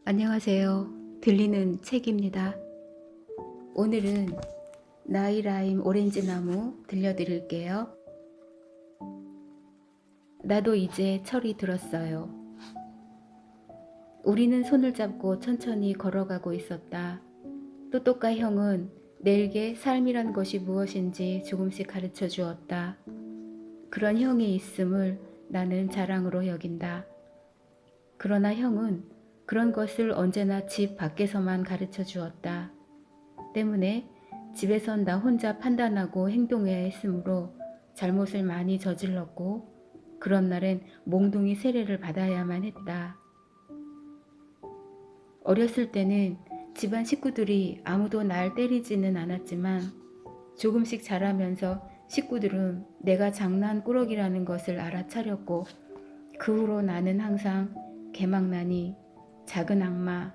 안녕하세요. 들리는 책입니다. 오늘은 나이라임 오렌지나무 들려드릴게요. 나도 이제 철이 들었어요. 우리는 손을 잡고 천천히 걸어가고 있었다. 또또까 형은 내게 삶이란 것이 무엇인지 조금씩 가르쳐 주었다. 그런 형이 있음을 나는 자랑으로 여긴다. 그러나 형은 그런 것을 언제나 집 밖에서만 가르쳐 주었다. 때문에 집에선 나 혼자 판단하고 행동해야 했으므로 잘못을 많이 저질렀고 그런 날엔 몽둥이 세례를 받아야만 했다. 어렸을 때는 집안 식구들이 아무도 날 때리지는 않았지만 조금씩 자라면서 식구들은 내가 장난꾸러기라는 것을 알아차렸고 그 후로 나는 항상 개망나니 작은 악마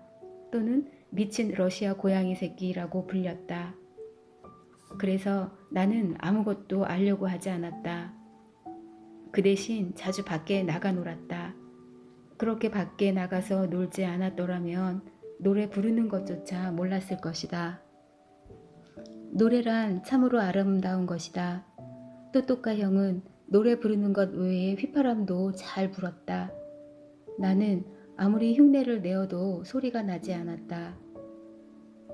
또는 미친 러시아 고양이 새끼라고 불렸다. 그래서 나는 아무것도 알려고 하지 않았다. 그 대신 자주 밖에 나가 놀았다. 그렇게 밖에 나가서 놀지 않았더라면 노래 부르는 것조차 몰랐을 것이다. 노래란 참으로 아름다운 것이다. 또또까 형은 노래 부르는 것 외에 휘파람도 잘 불었다. 나는 아무리 흉내를 내어도 소리가 나지 않았다.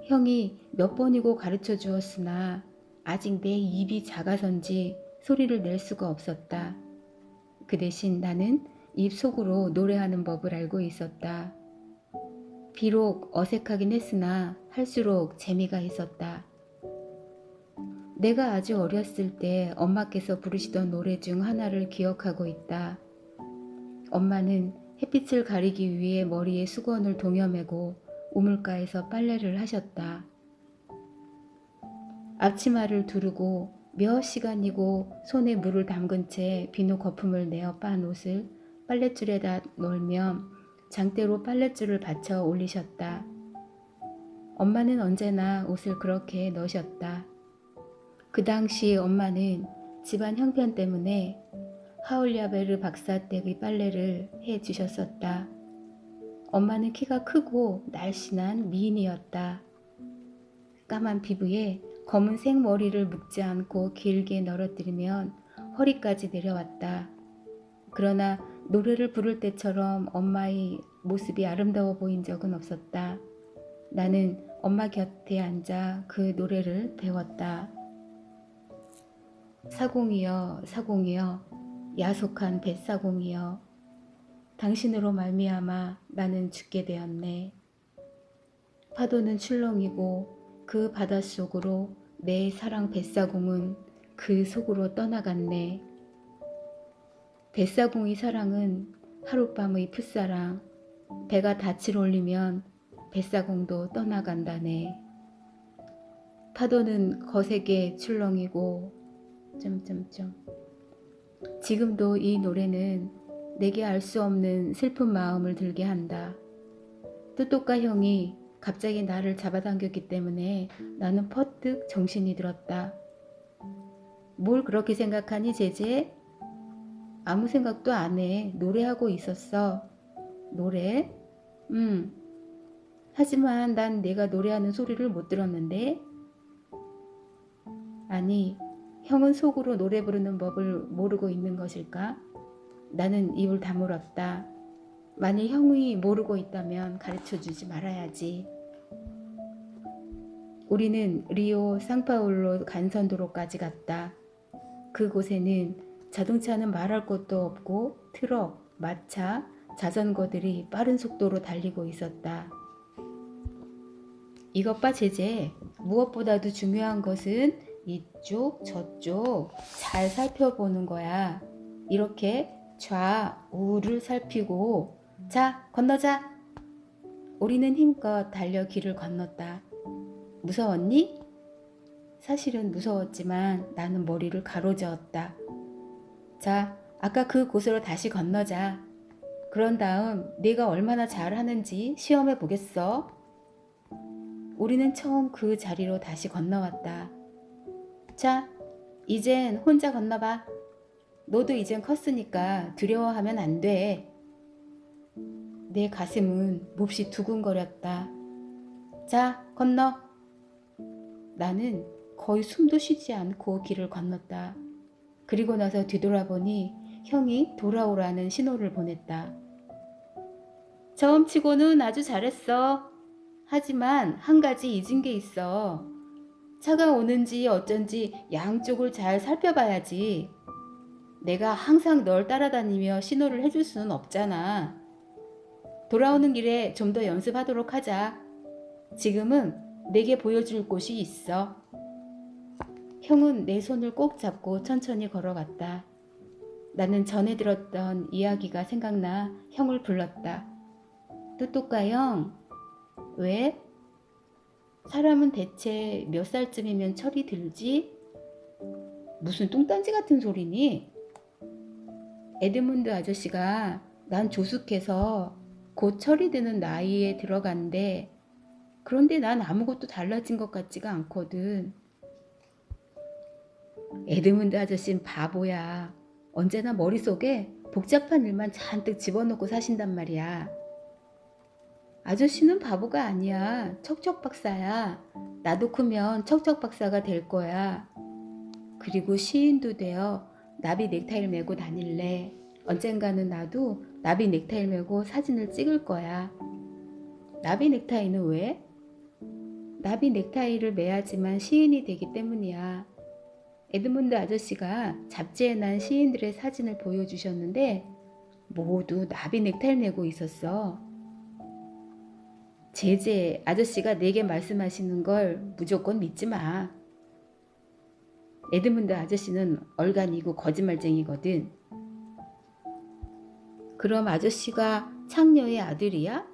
형이 몇 번이고 가르쳐 주었으나 아직 내 입이 작아서인지 소리를 낼 수가 없었다. 그 대신 나는 입 속으로 노래하는 법을 알고 있었다. 비록 어색하긴 했으나 할수록 재미가 있었다. 내가 아주 어렸을 때 엄마께서 부르시던 노래 중 하나를 기억하고 있다. 엄마는 햇빛을 가리기 위해 머리에 수건을 동여매고 우물가에서 빨래를 하셨다. 앞치마를 두르고 몇 시간이고 손에 물을 담근 채 비누 거품을 내어 빤 옷을 빨랫줄에다 넣으면 장대로 빨랫줄을 받쳐 올리셨다. 엄마는 언제나 옷을 그렇게 넣으셨다. 그 당시 엄마는 집안 형편 때문에 하울야베르 박사댁의 빨래를 해 주셨었다. 엄마는 키가 크고 날씬한 미인이었다. 까만 피부에 검은색 머리를 묶지 않고 길게 늘어뜨리면 허리까지 내려왔다. 그러나 노래를 부를 때처럼 엄마의 모습이 아름다워 보인 적은 없었다. 나는 엄마 곁에 앉아 그 노래를 배웠다. 사공이여 사공이여 야속한 뱃사공이여 당신으로 말미암아 나는 죽게 되었네. 파도는 출렁이고 그 바닷속으로 내 사랑 뱃사공은 그 속으로 떠나갔네. 뱃사공의 사랑은 하룻밤의 풋사랑, 배가 닻을 올리면 뱃사공도 떠나간다네. 파도는 거세게 출렁이고 지금도 이 노래는 내게 알 수 없는 슬픈 마음을 들게 한다. 또또까 형이 갑자기 나를 잡아당겼기 때문에 나는 퍼뜩 정신이 들었다. 뭘 그렇게 생각하니 제제? 아무 생각도 안 해. 노래하고 있었어. 노래? 하지만 난 내가 노래하는 소리를 못 들었는데? 아니, 형은 속으로 노래 부르는 법을 모르고 있는 것일까? 나는 입을 다물었다. 만일 형이 모르고 있다면 가르쳐주지 말아야지. 우리는 리오 상파울로 간선도로까지 갔다. 그곳에는 자동차는 말할 것도 없고 트럭, 마차, 자전거들이 빠른 속도로 달리고 있었다. 이것 봐 제제, 무엇보다도 중요한 것은 이쪽 저쪽 잘 살펴보는 거야. 이렇게 좌우를 살피고 자 건너자. 우리는 힘껏 달려 길을 건넜다. 무서웠니? 사실은 무서웠지만 나는 머리를 가로저었다. 자, 아까 그 곳으로 다시 건너자. 그런 다음 네가 얼마나 잘하는지 시험해 보겠어. 우리는 처음 그 자리로 다시 건너왔다. 자, 이젠 혼자 건너봐. 너도 이젠 컸으니까 두려워하면 안 돼. 내 가슴은 몹시 두근거렸다. 자, 건너. 나는 거의 숨도 쉬지 않고 길을 건넜다. 그리고 나서 뒤돌아보니 형이 돌아오라는 신호를 보냈다. 처음치고는 아주 잘했어. 하지만 한 가지 잊은 게 있어. 차가 오는지 어쩐지 양쪽을 잘 살펴봐야지. 내가 항상 널 따라다니며 신호를 해줄 수는 없잖아. 돌아오는 길에 좀 더 연습하도록 하자. 지금은 내게 보여줄 곳이 있어. 형은 내 손을 꼭 잡고 천천히 걸어갔다. 나는 전에 들었던 이야기가 생각나 형을 불렀다. 뚜뚜까 형, 왜? 사람은 대체 몇 살쯤이면 철이 들지? 무슨 뚱딴지 같은 소리니? 에드문드 아저씨가 난 조숙해서 곧 철이 드는 나이에 들어간대. 그런데 난 아무것도 달라진 것 같지가 않거든. 에드문드 아저씨는 바보야. 언제나 머릿속에 복잡한 일만 잔뜩 집어넣고 사신단 말이야. 아저씨는 바보가 아니야. 척척 박사야. 나도 크면 척척 박사가 될 거야. 그리고 시인도 되어 나비 넥타이를 메고 다닐래. 언젠가는 나도 나비 넥타이를 메고 사진을 찍을 거야. 나비 넥타이는 왜? 나비 넥타이를 매야지만 시인이 되기 때문이야. 에드문드 아저씨가 잡지에 난 시인들의 사진을 보여주셨는데 모두 나비 넥타이를 메고 있었어. 제제 아저씨가 내게 말씀하시는 걸 무조건 믿지 마. 에드문드 아저씨는 얼간이고 거짓말쟁이거든. 그럼 아저씨가 창녀의 아들이야?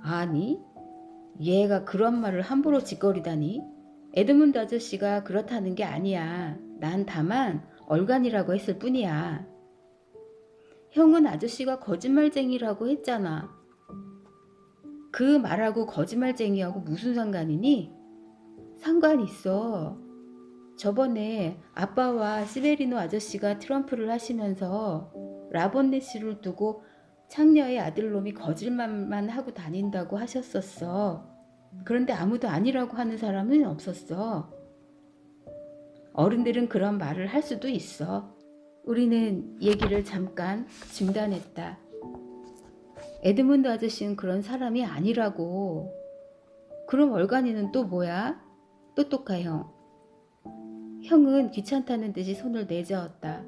아니, 얘가 그런 말을 함부로 짓거리다니. 에드문드 아저씨가 그렇다는 게 아니야. 난 다만 얼간이라고 했을 뿐이야. 형은 아저씨가 거짓말쟁이라고 했잖아. 그 말하고 거짓말쟁이하고 무슨 상관이니? 상관 있어. 저번에 아빠와 시베리노 아저씨가 트럼프를 하시면서 라본네 씨를 두고 창녀의 아들놈이 거짓말만 하고 다닌다고 하셨었어. 그런데 아무도 아니라고 하는 사람은 없었어. 어른들은 그런 말을 할 수도 있어. 우리는 얘기를 잠깐 중단했다. 에드문드 아저씨는 그런 사람이 아니라고. 그럼 얼간이는 또 뭐야? 또또카 형. 형은 귀찮다는 듯이 손을 내저었다.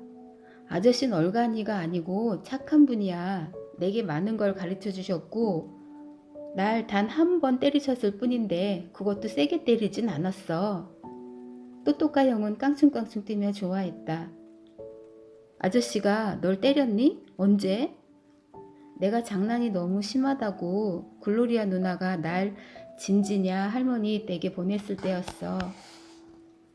아저씨는 얼간이가 아니고 착한 분이야. 내게 많은 걸 가르쳐 주셨고 날 단 한 번 때리셨을 뿐인데 그것도 세게 때리진 않았어. 또또까 형은 깡충깡충 뛰며 좋아했다. 아저씨가 널 때렸니? 언제? 내가 장난이 너무 심하다고 글로리아 누나가 날 진지냐 할머니 댁에 보냈을 때였어.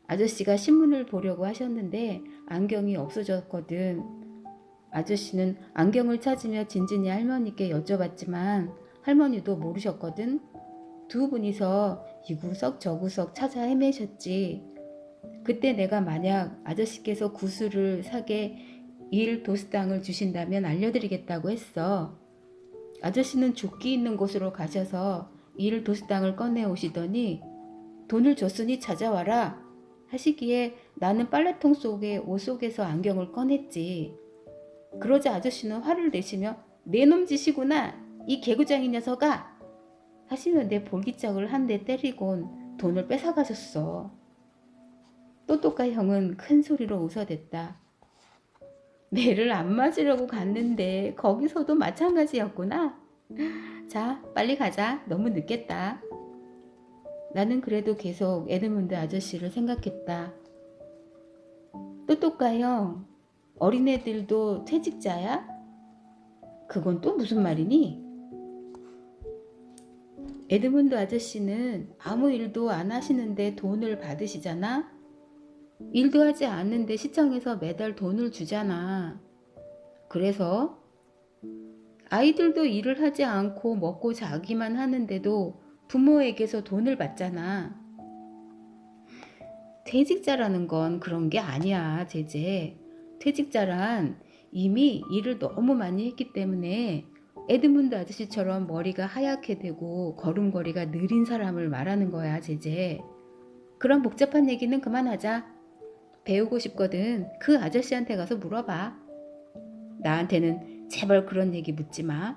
아저씨가 신문을 보려고 하셨는데 안경이 없어졌거든. 아저씨는 안경을 찾으며 진진이 할머니께 여쭤봤지만 할머니도 모르셨거든. 두 분이서 이구석 저구석 찾아 헤매셨지. 그때 내가 만약 아저씨께서 구슬을 사게 1도스당을 주신다면 알려드리겠다고 했어. 아저씨는 조끼 있는 곳으로 가셔서 1도스당을 꺼내 오시더니 돈을 줬으니 찾아와라 하시기에 나는 빨래통 속에 옷 속에서 안경을 꺼냈지. 그러자 아저씨는 화를 내시며 내 놈 짓이구나 이 개구장이 녀석아 하시며 내 볼기짝을 한 대 때리곤 돈을 뺏어가셨어. 또또까 형은 큰 소리로 웃어댔다. 매를 안 맞으려고 갔는데 거기서도 마찬가지였구나. 자, 빨리 가자. 너무 늦겠다. 나는 그래도 계속 에드문드 아저씨를 생각했다. 또또까 형, 어린애들도 퇴직자야? 그건 또 무슨 말이니? 에드문드 아저씨는 아무 일도 안 하시는데 돈을 받으시잖아? 일도 하지 않는데 시청에서 매달 돈을 주잖아. 그래서 아이들도 일을 하지 않고 먹고 자기만 하는데도 부모에게서 돈을 받잖아. 퇴직자라는 건 그런 게 아니야, 제제. 퇴직자란 이미 일을 너무 많이 했기 때문에 에드문드 아저씨처럼 머리가 하얗게 되고 걸음걸이가 느린 사람을 말하는 거야, 제제. 그런 복잡한 얘기는 그만하자. 배우고 싶거든. 그 아저씨한테 가서 물어봐. 나한테는 제발 그런 얘기 묻지 마.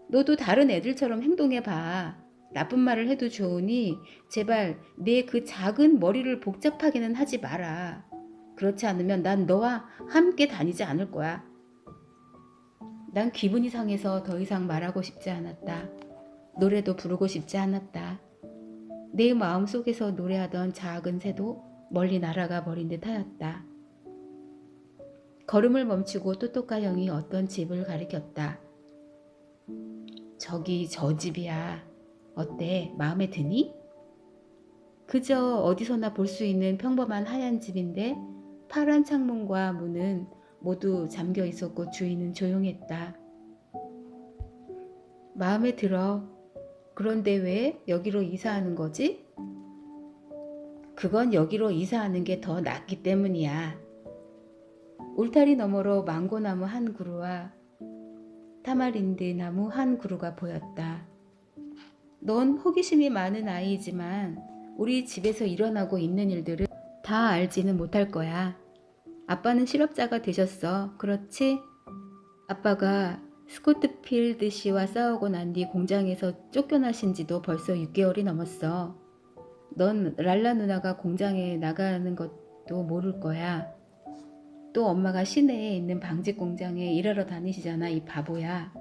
너도 다른 애들처럼 행동해봐. 나쁜 말을 해도 좋으니 제발 내 그 작은 머리를 복잡하게는 하지 마라. 그렇지 않으면 난 너와 함께 다니지 않을 거야. 난 기분이 상해서 더 이상 말하고 싶지 않았다. 노래도 부르고 싶지 않았다. 내 마음속에서 노래하던 작은 새도 멀리 날아가 버린 듯 하였다. 걸음을 멈추고 또또까 형이 어떤 집을 가리켰다. 저기 저 집이야. 어때? 마음에 드니? 그저 어디서나 볼 수 있는 평범한 하얀 집인데 파란 창문과 문은 모두 잠겨 있었고 주인은 조용했다. 마음에 들어. 그런데 왜 여기로 이사하는 거지? 그건 여기로 이사하는 게 더 낫기 때문이야. 울타리 너머로 망고나무 한 그루와 타마린드 나무 한 그루가 보였다. 넌 호기심이 많은 아이지만 우리 집에서 일어나고 있는 일들을 다 알지는 못할 거야. 아빠는 실업자가 되셨어. 그렇지? 아빠가 스코트필드 씨와 싸우고 난 뒤 공장에서 쫓겨나신 지도 벌써 6개월이 넘었어. 넌 랄라 누나가 공장에 나가는 것도 모를 거야. 또 엄마가 시내에 있는 방직 공장에 일하러 다니시잖아, 이 바보야.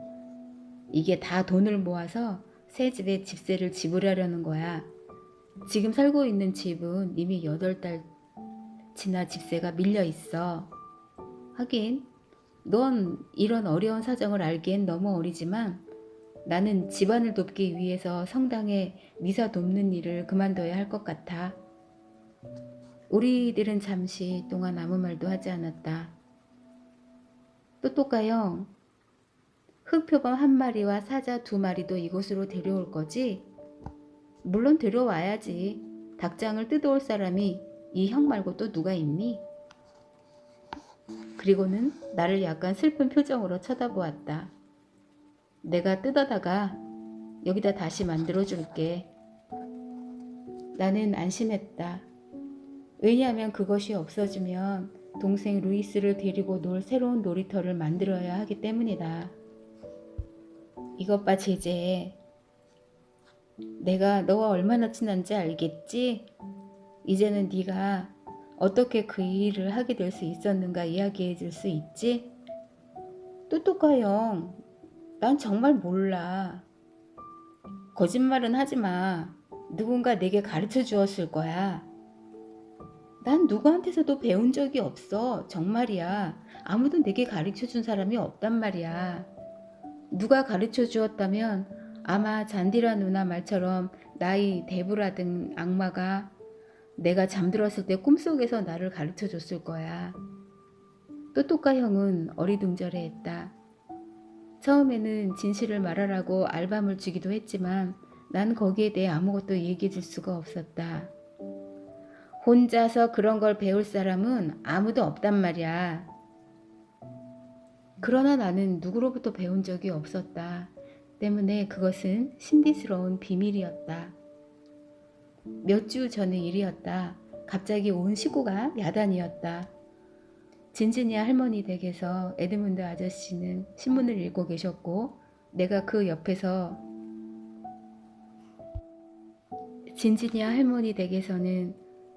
이게 다 돈을 모아서 새 집에 집세를 지불하려는 거야. 지금 살고 있는 집은 이미 8달 지나 집세가 밀려 있어. 하긴 넌 이런 어려운 사정을 알기엔 너무 어리지만 나는 집안을 돕기 위해서 성당에 미사 돕는 일을 그만둬야 할 것 같아. 우리들은 잠시 동안 아무 말도 하지 않았다. 또또까 형, 흑표범 1마리와 사자 2마리도 이곳으로 데려올 거지? 물론 데려와야지. 닭장을 뜯어올 사람이 이 형 말고 또 누가 있니? 그리고는 나를 약간 슬픈 표정으로 쳐다보았다. 내가 뜯어다가 여기다 다시 만들어줄게. 나는 안심했다. 왜냐하면 그것이 없어지면 동생 루이스를 데리고 놀 새로운 놀이터를 만들어야 하기 때문이다. 이것 봐, 제제. 내가 너와 얼마나 친한지 알겠지? 이제는 네가 어떻게 그 일을 하게 될 수 있었는가 이야기해 줄 수 있지? 또또까 형, 난 정말 몰라. 거짓말은 하지 마. 누군가 내게 가르쳐 주었을 거야. 난 누구한테서도 배운 적이 없어. 정말이야. 아무도 내게 가르쳐 준 사람이 없단 말이야. 누가 가르쳐 주었다면 아마 잔디라 누나 말처럼 나이 데브라든 악마가 내가 잠들었을 때 꿈속에서 나를 가르쳐 줬을 거야. 또또까 형은 어리둥절해했다. 처음에는 진실을 말하라고 알밤을 주기도 했지만 난 거기에 대해 아무것도 얘기해 줄 수가 없었다. 혼자서 그런 걸 배울 사람은 아무도 없단 말이야. 그러나 나는 누구로부터 배운 적이 없었다. 때문에 그것은 신비스러운 비밀이었다. 몇 주 전의 일이었다. 갑자기 온 식구가 야단이었다. 진지니아 할머니 댁에서 에드문드 아저씨는 신문을 읽고 계셨고 내가 그 옆에서 진지니아 할머니 댁에서는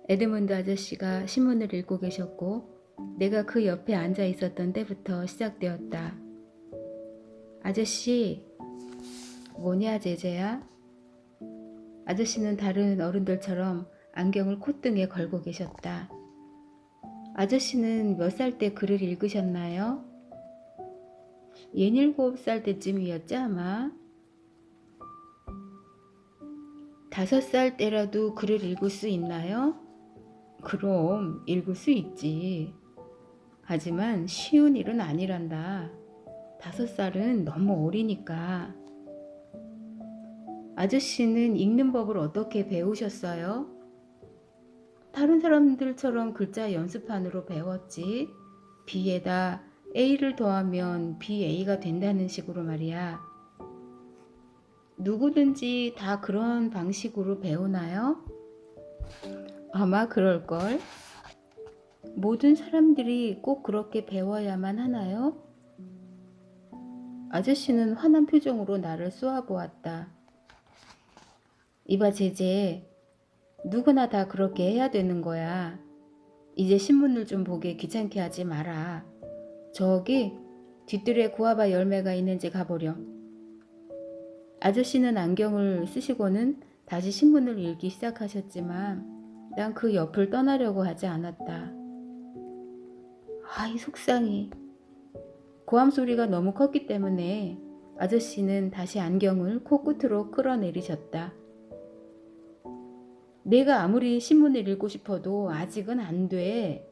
에드문드 아저씨가 신문을 읽고 계셨고 내가 그 옆에 앉아 있었던 때부터 시작되었다. 아저씨, 뭐냐 제제야? 아저씨는 다른 어른들처럼 안경을 콧등에 걸고 계셨다. 아저씨는 몇 살 때 글을 읽으셨나요? 67살 때쯤이었지 아마? 5살 때라도 글을 읽을 수 있나요? 그럼 읽을 수 있지. 하지만 쉬운 일은 아니란다. 5살은 너무 어리니까. 아저씨는 읽는 법을 어떻게 배우셨어요? 다른 사람들처럼 글자 연습판으로 배웠지. 비에다 A를 더하면 BA가 된다는 식으로 말이야. 누구든지 다 그런 방식으로 배우나요? 아마 그럴걸. 모든 사람들이 꼭 그렇게 배워야만 하나요? 아저씨는 화난 표정으로 나를 쏘아보았다. 이봐 제제, 누구나 다 그렇게 해야 되는 거야. 이제 신문을 좀 보게 귀찮게 하지 마라. 저기 뒤뜰에 구아바 열매가 있는지 가보렴. 아저씨는 안경을 쓰시고는 다시 신문을 읽기 시작하셨지만 난 그 옆을 떠나려고 하지 않았다. 아이 속상해. 고함 소리가 너무 컸기 때문에 아저씨는 다시 안경을 코끝으로 끌어내리셨다. 내가 아무리 신문을 읽고 싶어도 아직은 안 돼.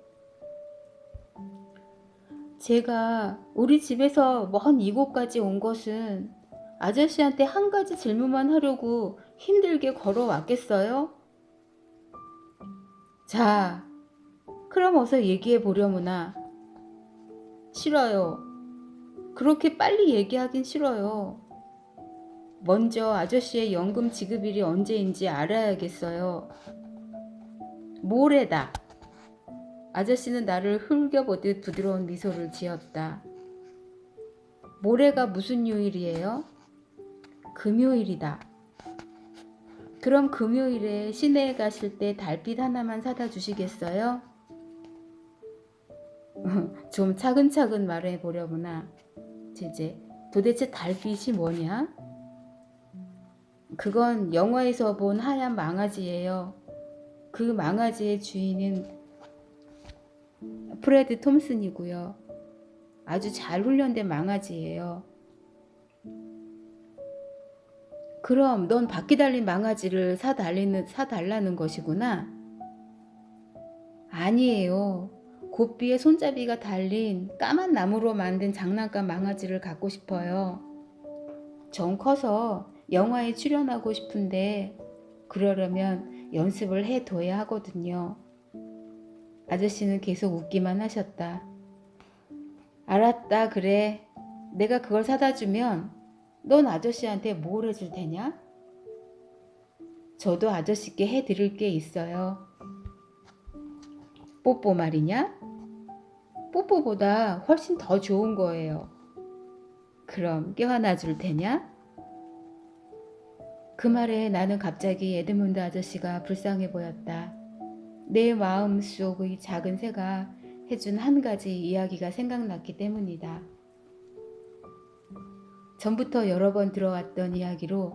제가 우리 집에서 먼 이곳까지 온 것은 아저씨한테 한 가지 질문만 하려고 힘들게 걸어왔겠어요? 자, 그럼 어서 얘기해 보려무나. 싫어요. 그렇게 빨리 얘기하긴 싫어요. 먼저 아저씨의 연금 지급일이 언제인지 알아야겠어요. 모레다. 아저씨는 나를 흘겨보듯 부드러운 미소를 지었다. 모레가 무슨 요일이에요? 금요일이다. 그럼 금요일에 시내에 가실 때 달빛 하나만 사다 주시겠어요? 좀 차근차근 말해 보려구나. 제제, 도대체 달빛이 뭐냐? 그건 영화에서 본 하얀 망아지예요. 그 망아지의 주인은 프레드 톰슨이고요. 아주 잘 훈련된 망아지예요. 그럼 넌 바퀴 달린 망아지를 사달라는 것이구나? 아니에요. 고삐에 손잡이가 달린 까만 나무로 만든 장난감 망아지를 갖고 싶어요. 전 커서 영화에 출연하고 싶은데 그러려면 연습을 해둬야 하거든요. 아저씨는 계속 웃기만 하셨다. 알았다 그래. 내가 그걸 사다 주면 넌 아저씨한테 뭘 해줄 테냐? 저도 아저씨께 해드릴 게 있어요. 뽀뽀 말이냐? 뽀뽀보다 훨씬 더 좋은 거예요. 그럼 껴안아 줄 테냐? 그 말에 나는 갑자기 에드문드 아저씨가 불쌍해 보였다. 내 마음속의 작은 새가 해준 한 가지 이야기가 생각났기 때문이다. 전부터 여러 번 들어왔던 이야기로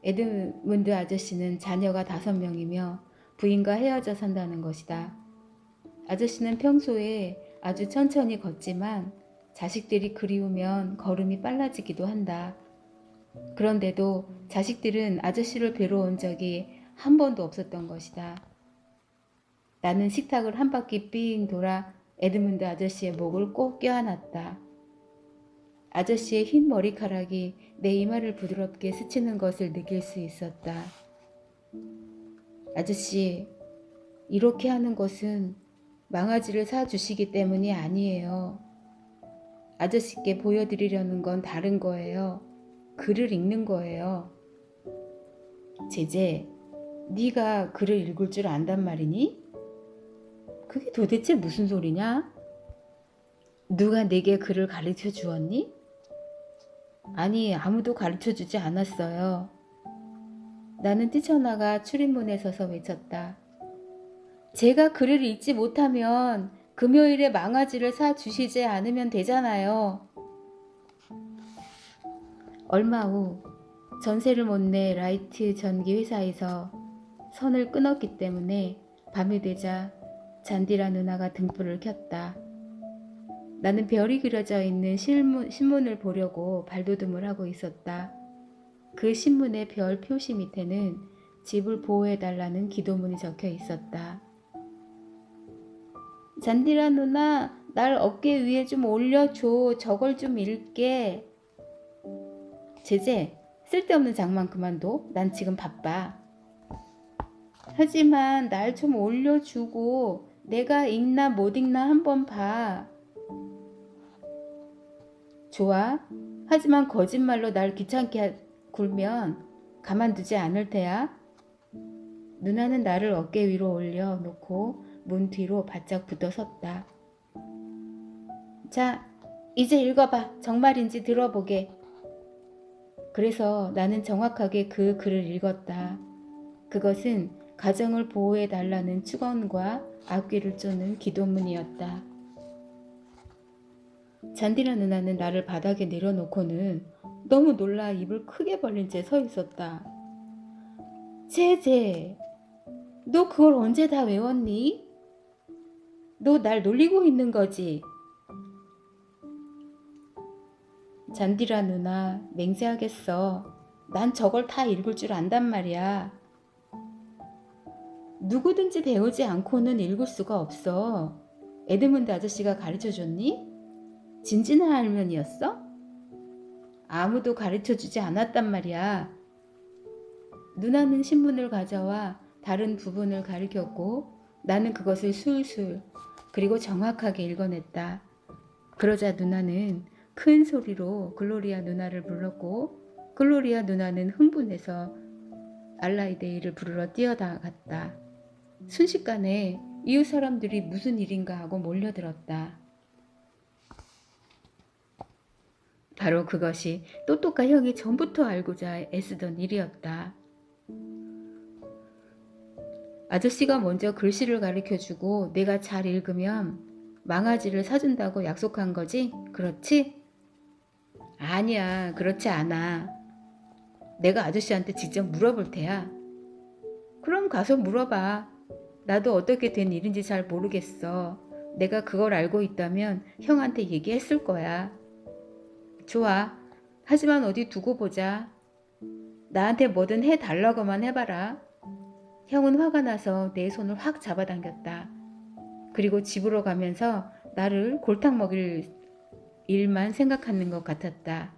에드문드 아저씨는 자녀가 5명이며 부인과 헤어져 산다는 것이다. 아저씨는 평소에 아주 천천히 걷지만 자식들이 그리우면 걸음이 빨라지기도 한다. 그런데도 자식들은 아저씨를 뵈러 온 적이 한 번도 없었던 것이다. 나는 식탁을 한 바퀴 삥 돌아 에드문드 아저씨의 목을 꼭 껴안았다. 아저씨의 흰 머리카락이 내 이마를 부드럽게 스치는 것을 느낄 수 있었다. 아저씨, 이렇게 하는 것은 망아지를 사주시기 때문이 아니에요. 아저씨께 보여드리려는 건 다른 거예요. 글을 읽는 거예요. 제제, 네가 글을 읽을 줄 안단 말이니? 그게 도대체 무슨 소리냐? 누가 내게 글을 가르쳐 주었니? 아니, 아무도 가르쳐 주지 않았어요. 나는 뛰쳐나가 출입문에 서서 외쳤다. 제가 글을 읽지 못하면 금요일에 망아지를 사주시지 않으면 되잖아요. 얼마 후 전세를 못 내 라이트 전기 회사에서 선을 끊었기 때문에 밤이 되자 잔디라 누나가 등불을 켰다. 나는 별이 그려져 있는 신문을 보려고 발돋움을 하고 있었다. 그 신문의 별 표시 밑에는 집을 보호해달라는 기도문이 적혀 있었다. 잔디라 누나, 날 어깨 위에 좀 올려줘. 저걸 좀 읽게. 제제, 쓸데없는 장만 그만둬. 난 지금 바빠. 하지만 날 좀 올려주고 내가 읽나 못 읽나 한번 봐. 좋아. 하지만 거짓말로 날 귀찮게 굴면 가만두지 않을 테야. 누나는 나를 어깨 위로 올려 놓고 문 뒤로 바짝 붙어 섰다. 자, 이제 읽어봐. 정말인지 들어보게. 그래서 나는 정확하게 그 글을 읽었다. 그것은 가정을 보호해 달라는 축원과 앞귀를 쫓는 기도문이었다. 잔디라 누나는 나를 바닥에 내려놓고는 너무 놀라 입을 크게 벌린 채 서 있었다. 제제, 너 그걸 언제 다 외웠니? 너 날 놀리고 있는 거지? 잔디라 누나, 맹세하겠어. 난 저걸 다 읽을 줄 안단 말이야. 누구든지 배우지 않고는 읽을 수가 없어. 에드문드 아저씨가 가르쳐줬니? 진지나 할머니였어? 아무도 가르쳐주지 않았단 말이야. 누나는 신문을 가져와 다른 부분을 가리켰고 나는 그것을 술술 그리고 정확하게 읽어냈다. 그러자 누나는 큰 소리로 글로리아 누나를 불렀고 글로리아 누나는 흥분해서 알라이데이를 부르러 뛰어나갔다. 순식간에 이웃 사람들이 무슨 일인가 하고 몰려들었다. 바로 그것이 또또까 형이 전부터 알고자 애쓰던 일이었다. 아저씨가 먼저 글씨를 가르쳐주고 내가 잘 읽으면 망아지를 사준다고 약속한 거지? 그렇지? 아니야, 그렇지 않아. 내가 아저씨한테 직접 물어볼 테야. 그럼 가서 물어봐. 나도 어떻게 된 일인지 잘 모르겠어. 내가 그걸 알고 있다면 형한테 얘기했을 거야. 좋아. 하지만 어디 두고 보자. 나한테 뭐든 해달라고만 해봐라. 형은 화가 나서 내 손을 확 잡아당겼다. 그리고 집으로 가면서 나를 골탕 먹일 일만 생각하는 것 같았다.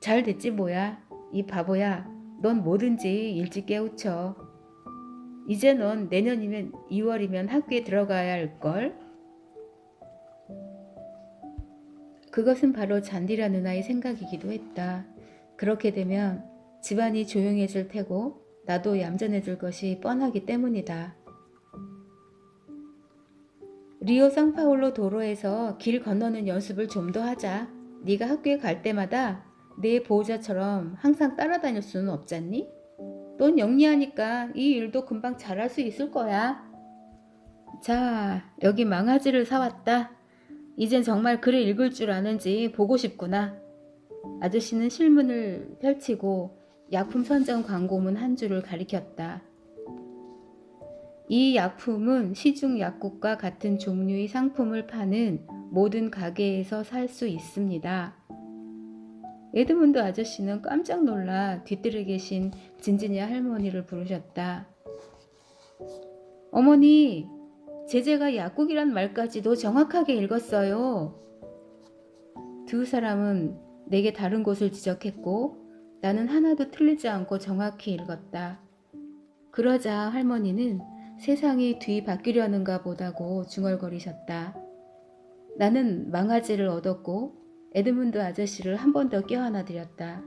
잘 됐지 뭐야. 이 바보야. 넌 뭐든지 일찍 깨우쳐. 이제 넌 내년이면 2월이면 학교에 들어가야 할걸. 그것은 바로 잔디라 누나의 생각이기도 했다. 그렇게 되면 집안이 조용해질 테고 나도 얌전해질 것이 뻔하기 때문이다. 리오 상파울로 도로에서 길 건너는 연습을 좀 더 하자. 네가 학교에 갈 때마다 내 보호자처럼 항상 따라다닐 수는 없잖니? 넌 영리하니까 이 일도 금방 잘할 수 있을 거야. 자, 여기 망아지를 사왔다. 이젠 정말 글을 읽을 줄 아는지 보고 싶구나. 아저씨는 실문을 펼치고 약품 선정 광고문 한 줄을 가리켰다. 이 약품은 시중 약국과 같은 종류의 상품을 파는 모든 가게에서 살 수 있습니다. 에드문드 아저씨는 깜짝 놀라 뒤뜰에 계신 진지니아 할머니를 부르셨다. 어머니, 제재가 약국이란 말까지도 정확하게 읽었어요. 두 사람은 내게 다른 곳을 지적했고 나는 하나도 틀리지 않고 정확히 읽었다. 그러자 할머니는 세상이 뒤바뀌려는가 보다고 중얼거리셨다. 나는 망아지를 얻었고 에드문드 아저씨를 한 번 더 껴안아 드렸다.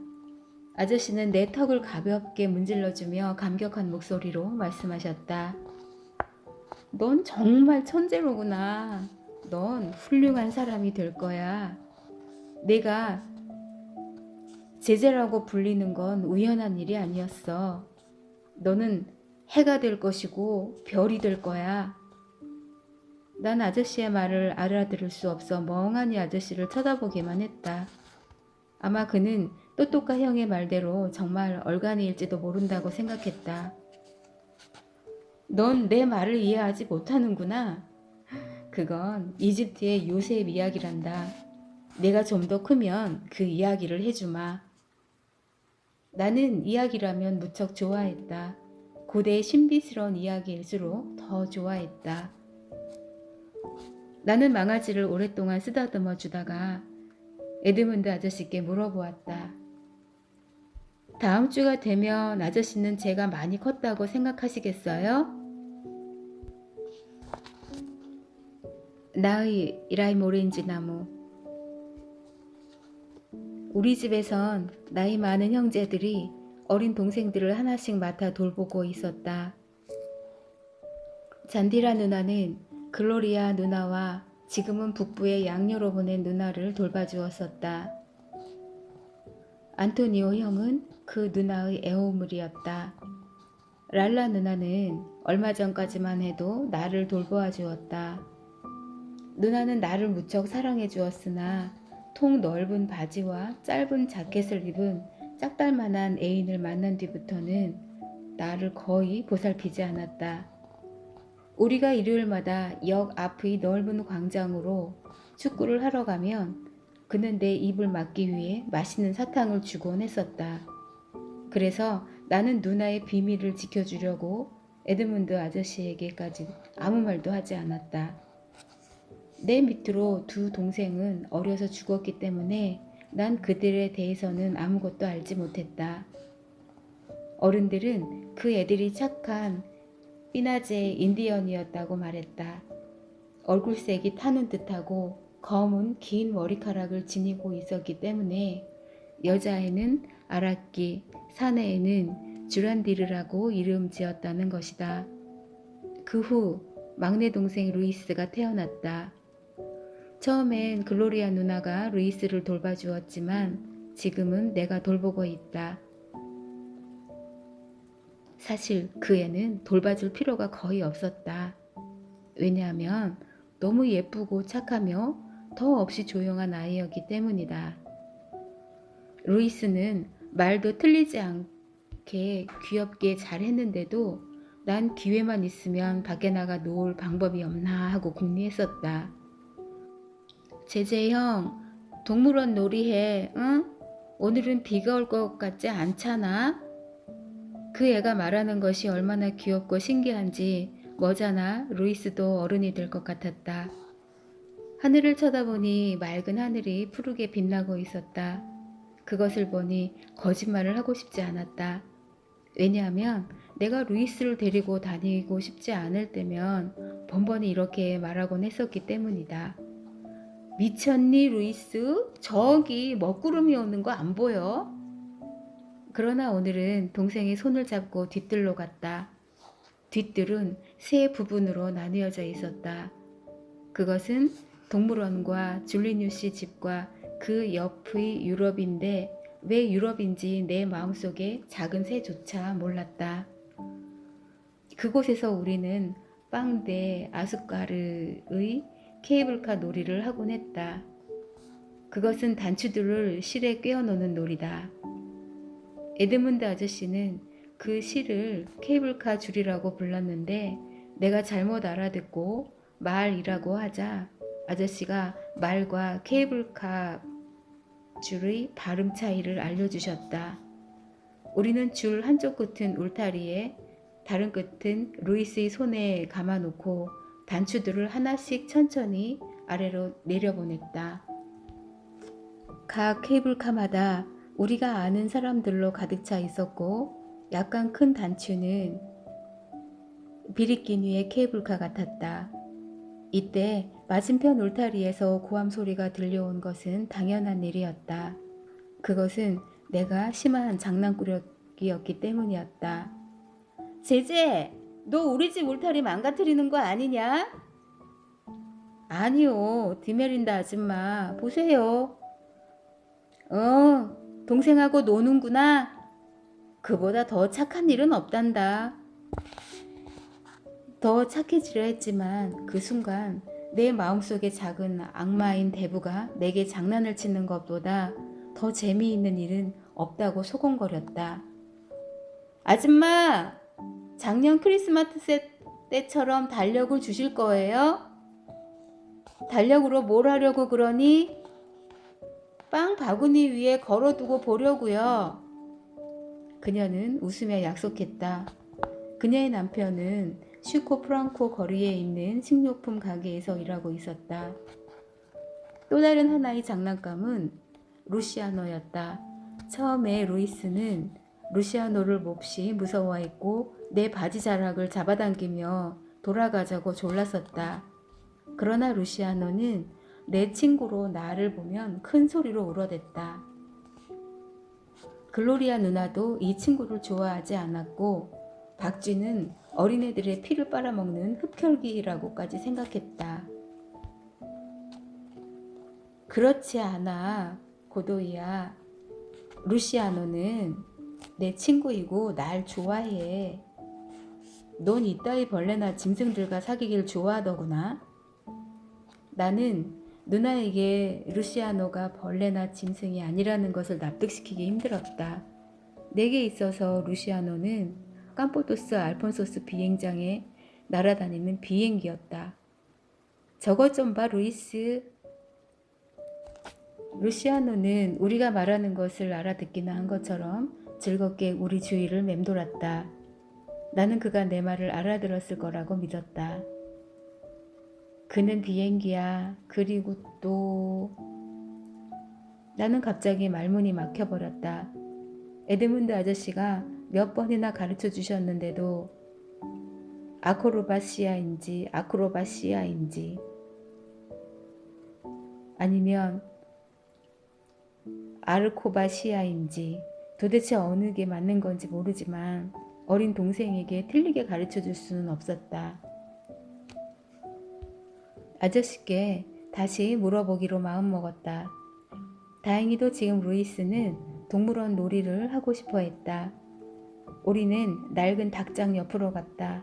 아저씨는 내 턱을 가볍게 문질러주며 감격한 목소리로 말씀하셨다. 넌 정말 천재로구나. 넌 훌륭한 사람이 될 거야. 내가 제재라고 불리는 건 우연한 일이 아니었어. 너는 해가 될 것이고 별이 될 거야. 난 아저씨의 말을 알아들을 수 없어 멍하니 아저씨를 쳐다보기만 했다. 아마 그는 또또까 형의 말대로 정말 얼간이일지도 모른다고 생각했다. 넌 내 말을 이해하지 못하는구나. 그건 이집트의 요셉 이야기란다. 내가 좀 더 크면 그 이야기를 해주마. 나는 이야기라면 무척 좋아했다. 고대의 신비스러운 이야기일수록 더 좋아했다. 나는 망아지를 오랫동안 쓰다듬어 주다가 에드문드 아저씨께 물어보았다. 다음 주가 되면 아저씨는 제가 많이 컸다고 생각하시겠어요? 나의 이라임 오렌지 나무, 우리 집에선 나이 많은 형제들이 어린 동생들을 하나씩 맡아 돌보고 있었다. 잔디라 누나는 글로리아 누나와 지금은 북부의 양녀로 보낸 누나를 돌봐주었었다. 안토니오 형은 그 누나의 애호물이었다. 랄라 누나는 얼마 전까지만 해도 나를 돌보아 주었다. 누나는 나를 무척 사랑해 주었으나 통 넓은 바지와 짧은 자켓을 입은 짝달만한 애인을 만난 뒤부터는 나를 거의 보살피지 않았다. 우리가 일요일마다 역 앞의 넓은 광장으로 축구를 하러 가면 그는 내 입을 막기 위해 맛있는 사탕을 주곤 했었다. 그래서 나는 누나의 비밀을 지켜주려고 에드문드 아저씨에게까지 아무 말도 하지 않았다. 내 밑으로 두 동생은 어려서 죽었기 때문에 난 그들에 대해서는 아무것도 알지 못했다. 어른들은 그 애들이 착한 삐나제 인디언이었다고 말했다. 얼굴색이 타는 듯하고 검은 긴 머리카락을 지니고 있었기 때문에 여자애는 아라끼, 사내에는 주란디르라고 이름 지었다는 것이다. 그 후 막내 동생 루이스가 태어났다. 처음엔 글로리아 누나가 루이스를 돌봐주었지만 지금은 내가 돌보고 있다. 사실 그 애는 돌봐줄 필요가 거의 없었다. 왜냐하면 너무 예쁘고 착하며 더 없이 조용한 아이였기 때문이다. 루이스는 말도 틀리지 않게 귀엽게 잘했는데도 난 기회만 있으면 밖에 나가 놀 방법이 없나 하고 궁리했었다. 제제 형, 동물원 놀이해, 응? 오늘은 비가 올 것 같지 않잖아? 그 애가 말하는 것이 얼마나 귀엽고 신기한지 머자나 루이스도 어른이 될 것 같았다. 하늘을 쳐다보니 맑은 하늘이 푸르게 빛나고 있었다. 그것을 보니 거짓말을 하고 싶지 않았다. 왜냐하면 내가 루이스를 데리고 다니고 싶지 않을 때면 번번이 이렇게 말하곤 했었기 때문이다. 미쳤니 루이스? 저기 먹구름이 오는 거 안 보여? 그러나 오늘은 동생이 손을 잡고 뒤뜰로 갔다. 뒤뜰은 세 부분으로 나뉘어져 있었다. 그것은 동물원과 줄리뉴 씨 집과 그 옆의 유럽인데 왜 유럽인지 내 마음속에 작은 새조차 몰랐다. 그곳에서 우리는 빵대 아숫가르의 케이블카 놀이를 하곤 했다. 그것은 단추들을 실에 꿰어놓는 놀이다. 에드문드 아저씨는 그 실을 케이블카 줄이라고 불렀는데 내가 잘못 알아듣고 말이라고 하자 아저씨가 말과 케이블카 줄의 발음 차이를 알려주셨다. 우리는 줄 한쪽 끝은 울타리에 다른 끝은 루이스의 손에 감아놓고 단추들을 하나씩 천천히 아래로 내려보냈다. 각 케이블카마다 우리가 아는 사람들로 가득 차 있었고 약간 큰 단추는 비리끼니의 케이블카 같았다. 이때 맞은편 울타리에서 고함 소리가 들려온 것은 당연한 일이었다. 그것은 내가 심한 장난꾸러기였기 때문이었다. 제제, 너 우리 집 울타리 망가뜨리는 거 아니냐? 아니요, 디메린다 아줌마, 보세요. 동생하고 노는구나. 그보다 더 착한 일은 없단다. 더 착해지려 했지만 그 순간 내 마음속에 작은 악마인 대부가 내게 장난을 치는 것보다 더 재미있는 일은 없다고 소곤거렸다. 아줌마, 작년 크리스마스 때처럼 달력을 주실 거예요? 달력으로 뭘 하려고 그러니? 빵 바구니 위에 걸어두고 보려고요. 그녀는 웃으며 약속했다. 그녀의 남편은 슈코 프랑코 거리에 있는 식료품 가게에서 일하고 있었다. 또 다른 하나의 장난감은 루시아노였다. 처음에 루이스는 루시아노를 몹시 무서워했고 내 바지 자락을 잡아당기며 돌아가자고 졸랐었다. 그러나 루시아노는 내 친구로 나를 보면 큰 소리로 울어댔다. 글로리아 누나도 이 친구를 좋아하지 않았고 박쥐는 어린애들의 피를 빨아먹는 흡혈귀라고까지 생각했다. 그렇지 않아, 고도이야. 루시아노는 내 친구이고 날 좋아해. 넌 이따위 벌레나 짐승들과 사귀길 좋아하더구나. 나는 누나에게 루시아노가 벌레나 짐승이 아니라는 것을 납득시키기 힘들었다. 내게 있어서 루시아노는 캄포도스 알폰소스 비행장에 날아다니는 비행기였다. 저것 좀 봐, 루이스. 루시아노는 우리가 말하는 것을 알아듣기나 한 것처럼 즐겁게 우리 주위를 맴돌았다. 나는 그가 내 말을 알아들었을 거라고 믿었다. 그는 비행기야. 그리고 또... 나는 갑자기 말문이 막혀버렸다. 에드문드 아저씨가 몇 번이나 가르쳐 주셨는데도 아크로바시아인지 아니면 아르코바시아인지 도대체 어느 게 맞는 건지 모르지만 어린 동생에게 틀리게 가르쳐 줄 수는 없었다. 아저씨께 다시 물어보기로 마음먹었다. 다행히도 지금 루이스는 동물원 놀이를 하고 싶어 했다. 우리는 낡은 닭장 옆으로 갔다.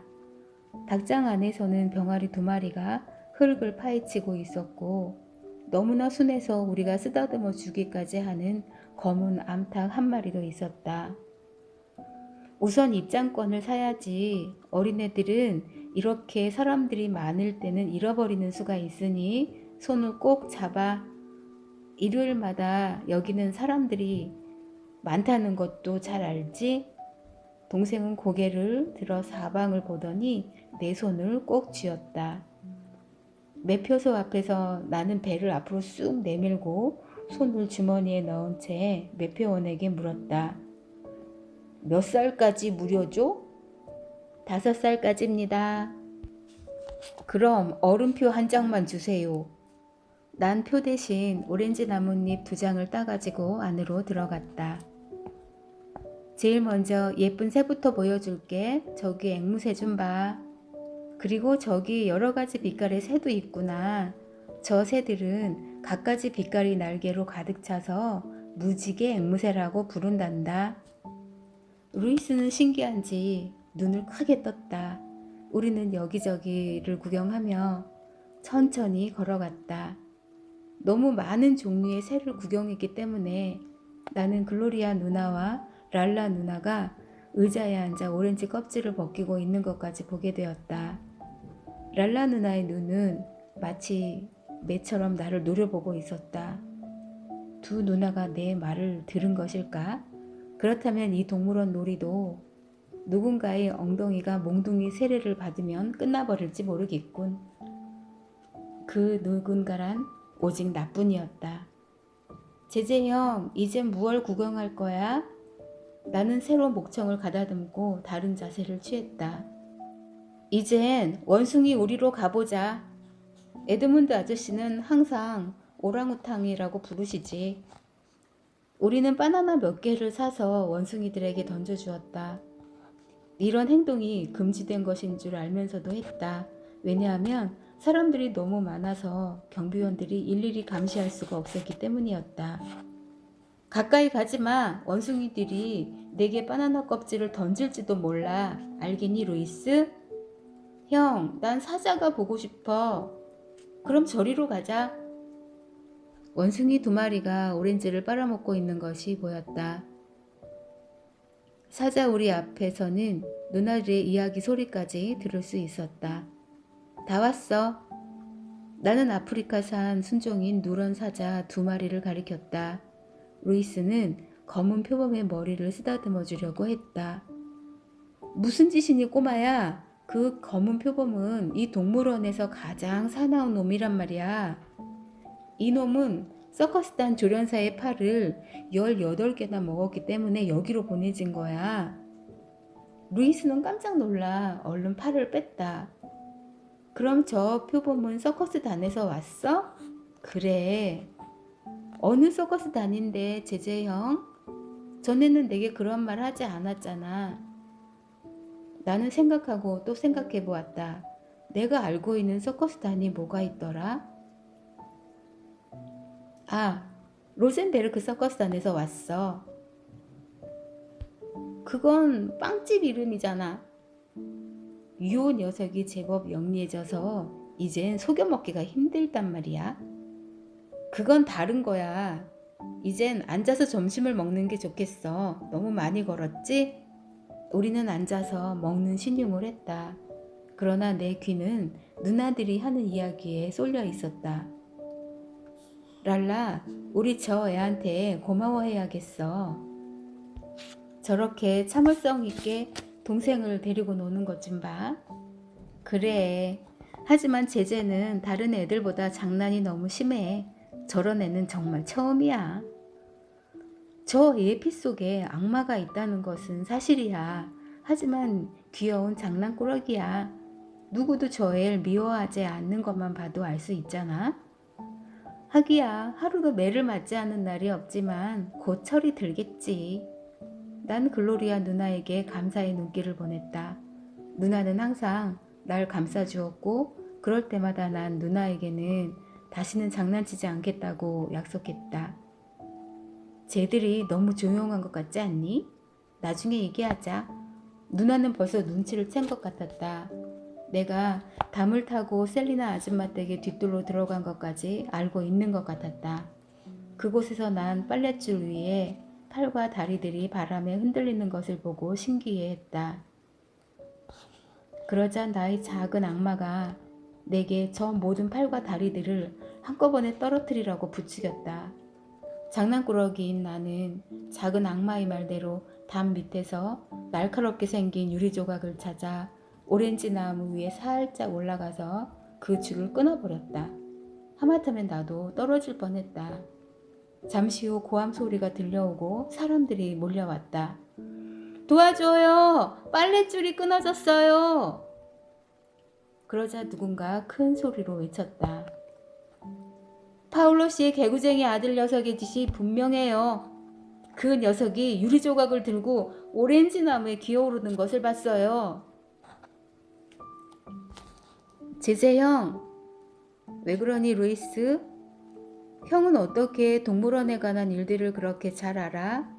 닭장 안에서는 병아리 2마리가 흙을 파헤치고 있었고 너무나 순해서 우리가 쓰다듬어 주기까지 하는 검은 암탉 1마리도 있었다. 우선 입장권을 사야지. 어린애들은 이렇게 사람들이 많을 때는 잃어버리는 수가 있으니 손을 꼭 잡아. 일요일마다 여기는 사람들이 많다는 것도 잘 알지? 동생은 고개를 들어 사방을 보더니 내 손을 꼭 쥐었다. 매표소 앞에서 나는 배를 앞으로 쑥 내밀고 손을 주머니에 넣은 채 매표원에게 물었다. 몇 살까지 무료죠? 5살까지입니다. 그럼 얼음표 1장만 주세요. 난 표 대신 오렌지 나뭇잎 2장을 따가지고 안으로 들어갔다. 제일 먼저 예쁜 새부터 보여줄게. 저기 앵무새 좀 봐. 그리고 저기 여러 가지 빛깔의 새도 있구나. 저 새들은 갖가지 빛깔이 날개로 가득 차서 무지개 앵무새라고 부른단다. 루이스는 신기한지 눈을 크게 떴다. 우리는 여기저기를 구경하며 천천히 걸어갔다. 너무 많은 종류의 새를 구경했기 때문에 나는 글로리아 누나와 랄라 누나가 의자에 앉아 오렌지 껍질을 벗기고 있는 것까지 보게 되었다. 랄라 누나의 눈은 마치 매처럼 나를 노려보고 있었다. 두 누나가 내 말을 들은 것일까? 그렇다면 이 동물원 놀이도 누군가의 엉덩이가 몽둥이 세례를 받으면 끝나버릴지 모르겠군. 그 누군가란 오직 나뿐이었다. 제제 형, 이젠 무얼 구경할 거야? 나는 새로 목청을 가다듬고 다른 자세를 취했다. 이젠 원숭이 우리로 가보자. 에드문드 아저씨는 항상 오랑우탕이라고 부르시지. 우리는 바나나 몇 개를 사서 원숭이들에게 던져주었다. 이런 행동이 금지된 것인 줄 알면서도 했다. 왜냐하면 사람들이 너무 많아서 경비원들이 일일이 감시할 수가 없었기 때문이었다. 가까이 가지마. 원숭이들이 내게 바나나 껍질을 던질지도 몰라. 알겠니, 루이스? 형, 난 사자가 보고 싶어. 그럼 저리로 가자. 원숭이 2마리가 오렌지를 빨아먹고 있는 것이 보였다. 사자 우리 앞에서는 누나들의 이야기 소리까지 들을 수 있었다. 다 왔어. 나는 아프리카산 순종인 누런 사자 2마리를 가리켰다. 루이스는 검은 표범의 머리를 쓰다듬어 주려고 했다. 무슨 짓이니 꼬마야? 그 검은 표범은 이 동물원에서 가장 사나운 놈이란 말이야. 이 놈은 서커스단 조련사의 팔을 18개나 먹었기 때문에 여기로 보내진 거야. 루이스는 깜짝 놀라 얼른 팔을 뺐다. 그럼 저 표범은 서커스단에서 왔어? 그래. 어느 서커스단인데, 제제 형? 전에는 내게 그런 말 하지 않았잖아. 나는 생각하고 또 생각해 보았다. 내가 알고 있는 서커스단이 뭐가 있더라? 아, 로젠베르크 서커스단에서 왔어. 그건 빵집 이름이잖아. 유호 녀석이 제법 영리해져서 이젠 속여먹기가 힘들단 말이야. 그건 다른 거야. 이젠 앉아서 점심을 먹는 게 좋겠어. 너무 많이 걸었지? 우리는 앉아서 먹는 신용을 했다. 그러나 내 귀는 누나들이 하는 이야기에 쏠려 있었다. 랄라, 우리 저 애한테 고마워해야겠어. 저렇게 참을성 있게 동생을 데리고 노는 것 좀 봐. 그래. 하지만 제재는 다른 애들보다 장난이 너무 심해. 저런 애는 정말 처음이야. 저 예피 속에 악마가 있다는 것은 사실이야. 하지만 귀여운 장난꾸러기야. 누구도 저 애를 미워하지 않는 것만 봐도 알 수 있잖아. 하기야 하루도 매를 맞지 않는 날이 없지만 곧 철이 들겠지. 난 글로리아 누나에게 감사의 눈길을 보냈다. 누나는 항상 날 감싸주었고 그럴 때마다 난 누나에게는 다시는 장난치지 않겠다고 약속했다. 쟤들이 너무 조용한 것 같지 않니? 나중에 얘기하자. 누나는 벌써 눈치를 챈 것 같았다. 내가 담을 타고 셀리나 아줌마 댁에 뒤뜰로 들어간 것까지 알고 있는 것 같았다. 그곳에서 난 빨랫줄 위에 팔과 다리들이 바람에 흔들리는 것을 보고 신기해했다. 그러자 나의 작은 악마가 내게 저 모든 팔과 다리들을 한꺼번에 떨어뜨리라고 부추겼다. 장난꾸러기인 나는 작은 악마의 말대로 담 밑에서 날카롭게 생긴 유리 조각을 찾아 오렌지 나무 위에 살짝 올라가서 그 줄을 끊어버렸다. 하마터면 나도 떨어질 뻔했다. 잠시 후 고함 소리가 들려오고 사람들이 몰려왔다. 도와줘요! 빨랫줄이 끊어졌어요! 그러자 누군가 큰 소리로 외쳤다. 파울로 씨의 개구쟁이 아들 녀석의 짓이 분명해요. 그 녀석이 유리 조각을 들고 오렌지 나무에 기어오르는 것을 봤어요. 제재 형, 왜 그러니 루이스? 형은 어떻게 동물원에 관한 일들을 그렇게 잘 알아?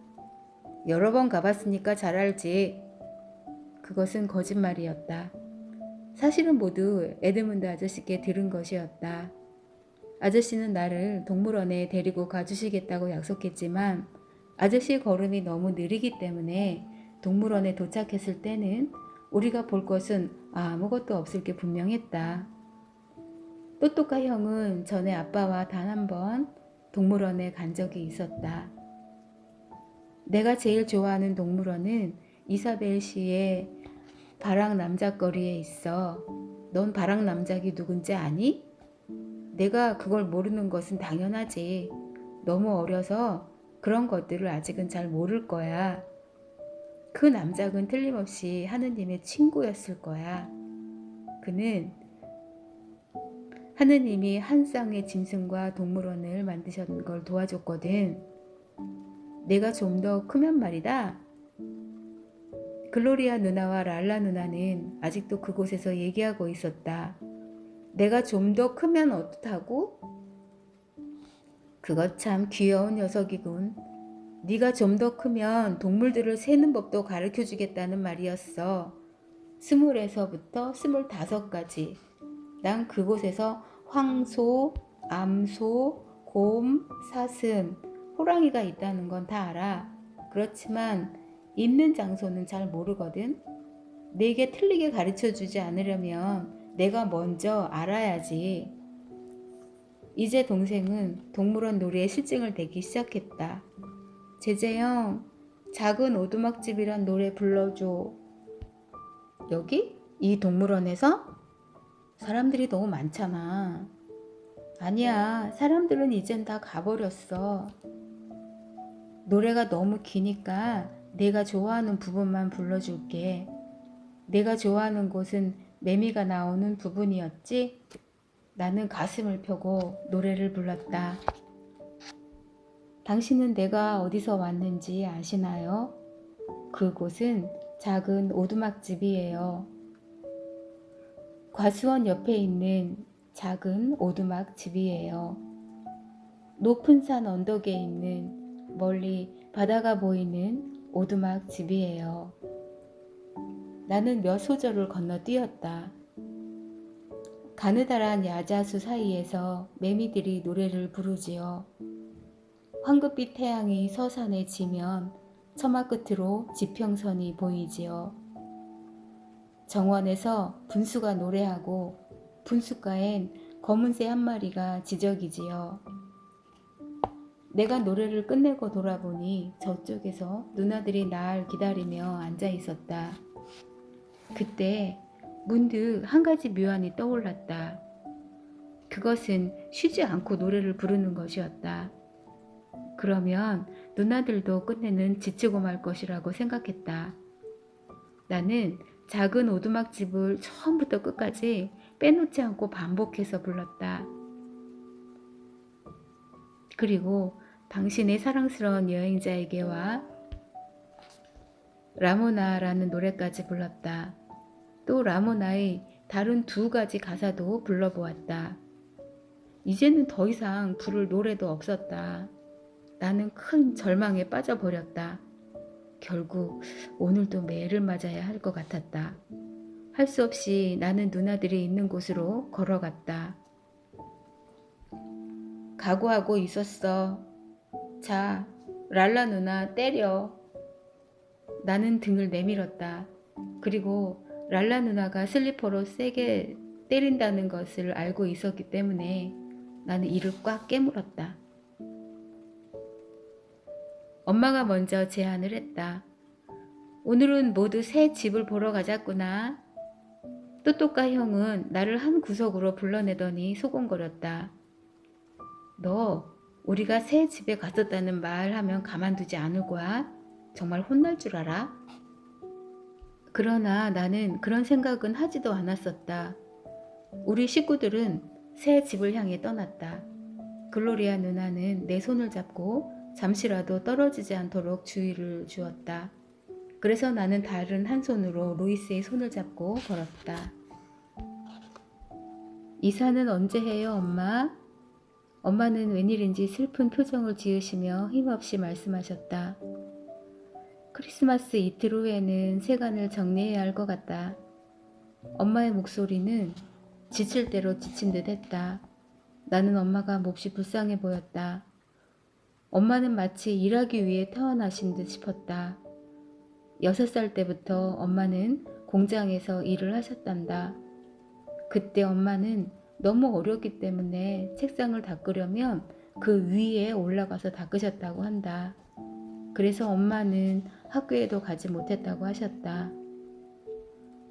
여러 번 가봤으니까 잘 알지. 그것은 거짓말이었다. 사실은 모두 에드문드 아저씨께 들은 것이었다. 아저씨는 나를 동물원에 데리고 가주시겠다고 약속했지만 아저씨의 걸음이 너무 느리기 때문에 동물원에 도착했을 때는 우리가 볼 것은 아무것도 없을 게 분명했다. 똑똑한 형은 전에 아빠와 단 한 번 동물원에 간 적이 있었다. 내가 제일 좋아하는 동물원은 이사벨시의 바락남작거리에 있어. 넌 바락남작이 누군지 아니? 내가 그걸 모르는 것은 당연하지. 너무 어려서 그런 것들을 아직은 잘 모를 거야. 그 남작은 틀림없이 하느님의 친구였을 거야. 그는 하느님이 한 쌍의 짐승과 동물원을 만드신 걸 도와줬거든. 내가 좀 더 크면 말이다. 글로리아 누나와 랄라 누나는 아직도 그곳에서 얘기하고 있었다. 내가 좀 더 크면 어떡하고? 그것 참 귀여운 녀석이군. 네가 좀 더 크면 동물들을 세는 법도 가르쳐주겠다는 말이었어. 20에서부터 25까지. 난 그곳에서 황소, 암소, 곰, 사슴, 호랑이가 있다는 건 다 알아. 그렇지만 있는 장소는 잘 모르거든. 내게 틀리게 가르쳐주지 않으려면 내가 먼저 알아야지. 이제 동생은 동물원 놀이에 실증을 내기 시작했다. 제재형, 작은 오두막집이란 노래 불러줘. 여기? 이 동물원에서? 사람들이 너무 많잖아. 아니야, 사람들은 이젠 다 가버렸어. 노래가 너무 기니까 내가 좋아하는 부분만 불러줄게. 내가 좋아하는 곳은 매미가 나오는 부분이었지? 나는 가슴을 펴고 노래를 불렀다. 당신은 내가 어디서 왔는지 아시나요? 그곳은 작은 오두막집이에요. 과수원 옆에 있는 작은 오두막집이에요. 높은 산 언덕에 있는 멀리 바다가 보이는 오두막집이에요. 나는 몇 소절을 건너뛰었다. 가느다란 야자수 사이에서 매미들이 노래를 부르지요. 황급빛 태양이 서산에 지면 처마 끝으로 지평선이 보이지요. 정원에서 분수가 노래하고 분수가엔 검은 새 한 마리가 지저귀지요. 내가 노래를 끝내고 돌아보니 저쪽에서 누나들이 날 기다리며 앉아 있었다. 그때 문득 한 가지 묘안이 떠올랐다. 그것은 쉬지 않고 노래를 부르는 것이었다. 그러면 누나들도 끝내는 지치고 말 것이라고 생각했다. 나는 작은 오두막집을 처음부터 끝까지 빼놓지 않고 반복해서 불렀다. 그리고 당신의 사랑스러운 여행자에게와 라모나라는 노래까지 불렀다. 또 라모나의 다른 두 가지 가사도 불러보았다. 이제는 더 이상 부를 노래도 없었다. 나는 큰 절망에 빠져버렸다. 결국 오늘도 매를 맞아야 할 것 같았다. 할 수 없이 나는 누나들이 있는 곳으로 걸어갔다. 각오하고 있었어. 자, 랄라 누나 때려. 나는 등을 내밀었다. 그리고 랄라 누나가 슬리퍼로 세게 때린다는 것을 알고 있었기 때문에 나는 이를 꽉 깨물었다. 엄마가 먼저 제안을 했다. 오늘은 모두 새 집을 보러 가자꾸나. 또또까 형은 나를 한 구석으로 불러내더니 소곤거렸다. 너 우리가 새 집에 갔었다는 말 하면 가만두지 않을 거야? 정말 혼날 줄 알아? 그러나 나는 그런 생각은 하지도 않았었다. 우리 식구들은 새 집을 향해 떠났다. 글로리아 누나는 내 손을 잡고 잠시라도 떨어지지 않도록 주의를 주었다. 그래서 나는 다른 한 손으로 루이스의 손을 잡고 걸었다. 이사는 언제 해요, 엄마? 엄마는 웬일인지 슬픈 표정을 지으시며 힘없이 말씀하셨다. 크리스마스 이틀 후에는 세간을 정리해야 할 것 같다. 엄마의 목소리는 지칠 대로 지친 듯 했다. 나는 엄마가 몹시 불쌍해 보였다. 엄마는 마치 일하기 위해 태어나신 듯 싶었다. 6살 때부터 엄마는 공장에서 일을 하셨단다. 그때 엄마는 너무 어렸기 때문에 책상을 닦으려면 그 위에 올라가서 닦으셨다고 한다. 그래서 엄마는 학교에도 가지 못했다고 하셨다.